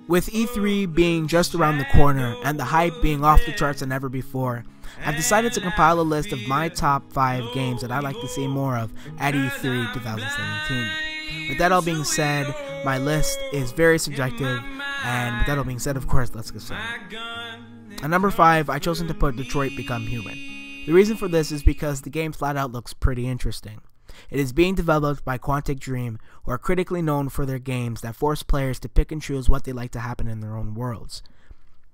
With E3 being just around the corner and the hype being off the charts than ever before, I've decided to compile a list of my top 5 games that I'd like to see more of at E3 2017. With that all being said, my list is very subjective, and with that all being said, of course, let's get started. At number 5, I've chosen to put Detroit Become Human. The reason for this is because the game flat out looks pretty interesting. It is being developed by Quantic Dream, who are critically known for their games that force players to pick and choose what they like to happen in their own worlds.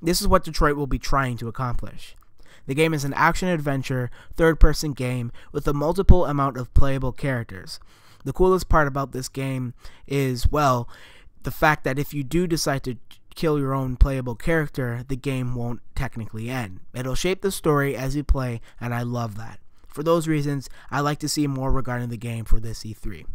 This is what Detroit will be trying to accomplish. The game is an action-adventure, third-person game with a multiple amount of playable characters. The coolest part about this game is, well, the fact that if you do decide to kill your own playable character, the game won't technically end. It'll shape the story as you play, and I love that. For those reasons, I like to see more regarding the game for this E3.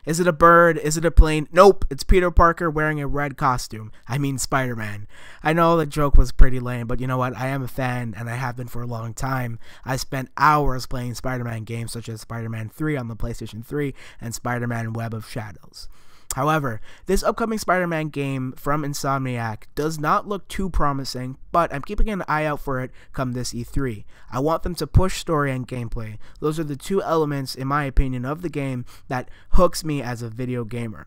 Is it a bird? Is it a plane? Nope, it's Peter Parker wearing a red costume. I mean Spider-Man. I know the joke was pretty lame, but you know what? I am a fan, and I have been for a long time. I spent hours playing Spider-Man games such as Spider-Man 3 on the PlayStation 3 and Spider-Man Web of Shadows. However, this upcoming Spider-Man game from Insomniac does not look too promising, but I'm keeping an eye out for it come this E3. I want them to push story and gameplay. Those are the two elements, in my opinion, of the game that hooks me as a video gamer.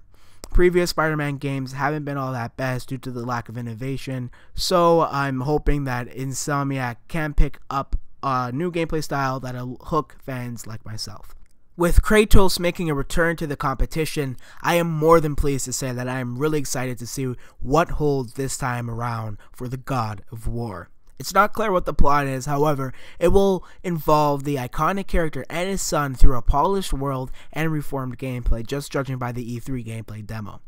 Previous Spider-Man games haven't been all that best due to the lack of innovation, so I'm hoping that Insomniac can pick up a new gameplay style that'll hook fans like myself. With Kratos making a return to the competition, I am more than pleased to say that I am really excited to see what holds this time around for the God of War. It's not clear what the plot is, however, it will involve the iconic character and his son through a polished world and reformed gameplay, just judging by the E3 gameplay demo.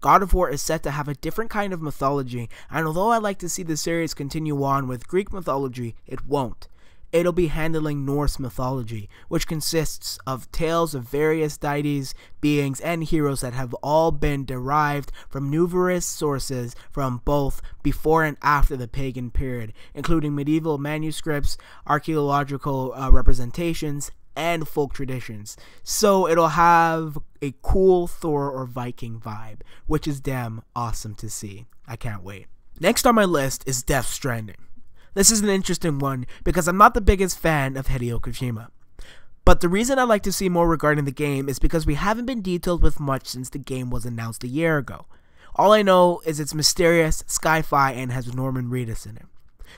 God of War is set to have a different kind of mythology, and although I'd like to see the series continue on with Greek mythology, it won't. It'll be handling Norse mythology, which consists of tales of various deities, beings, and heroes that have all been derived from numerous sources from both before and after the pagan period, including medieval manuscripts, archaeological representations, and folk traditions. So it'll have a cool Thor or Viking vibe, which is damn awesome to see. I can't wait. Next on my list is Stranding. This is an interesting one because I'm not the biggest fan of Hideo Kojima. But the reason I'd like to see more regarding the game is because we haven't been detailed with much since the game was announced a year ago. All I know is it's mysterious, sci-fi, and has Norman Reedus in it.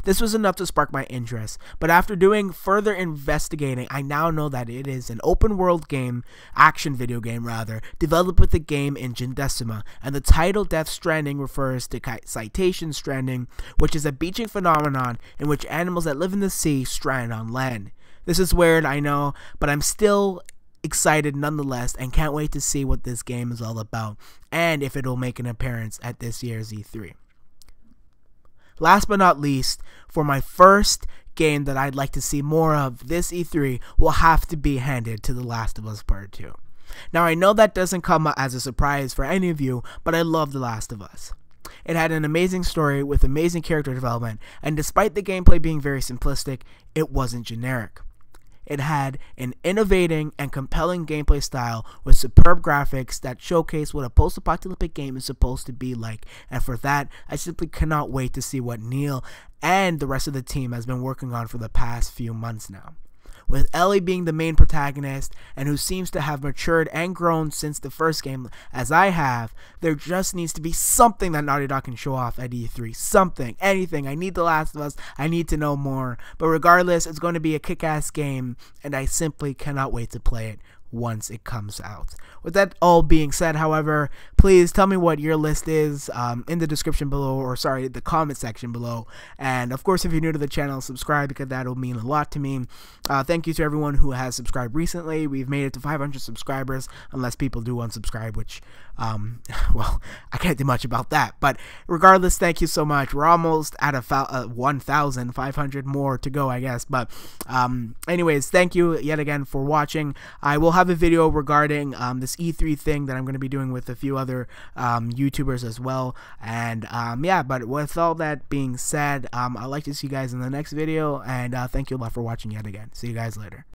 This was enough to spark my interest, but after doing further investigating, I now know that it is an open-world game, action video game rather, developed with the game engine Decima, and the title Death Stranding refers to citation stranding, which is a beaching phenomenon in which animals that live in the sea strand on land. This is weird, I know, but I'm still excited nonetheless and can't wait to see what this game is all about, and if it'll make an appearance at this year's E3. Last but not least, for my first game that I'd like to see more of this E3 will have to be handed to The Last of Us Part 2. Now I know that doesn't come as a surprise for any of you, but I love The Last of Us. It had an amazing story with amazing character development, and despite the gameplay being very simplistic, it wasn't generic. It had an innovating and compelling gameplay style with superb graphics that showcase what a post-apocalyptic game is supposed to be like, and for that, I simply cannot wait to see what Neil and the rest of the team has been working on for the past few months now. With Ellie being the main protagonist, and who seems to have matured and grown since the first game, as I have, there just needs to be something that Naughty Dog can show off at E3. Something, anything. I need The Last of Us, I need to know more. But regardless, it's going to be a kick-ass game, and I simply cannot wait to play it once it comes out. With that all being said, however, please tell me what your list is in the description below, or sorry, the comment section below. And of course, if you're new to the channel, subscribe because that will mean a lot to me. Thank you to everyone who has subscribed recently. We've made it to 500 subscribers, unless people do unsubscribe, which, well, I can't do much about that. But regardless, thank you so much. We're almost at 1,500 more to go, I guess. But anyways, thank you yet again for watching. I will have a video regarding this E3 thing that I'm going to be doing with a few other YouTubers as well. And yeah, but with all that being said, I'd like to see you guys in the next video, and thank you a lot for watching yet again. See you guys later.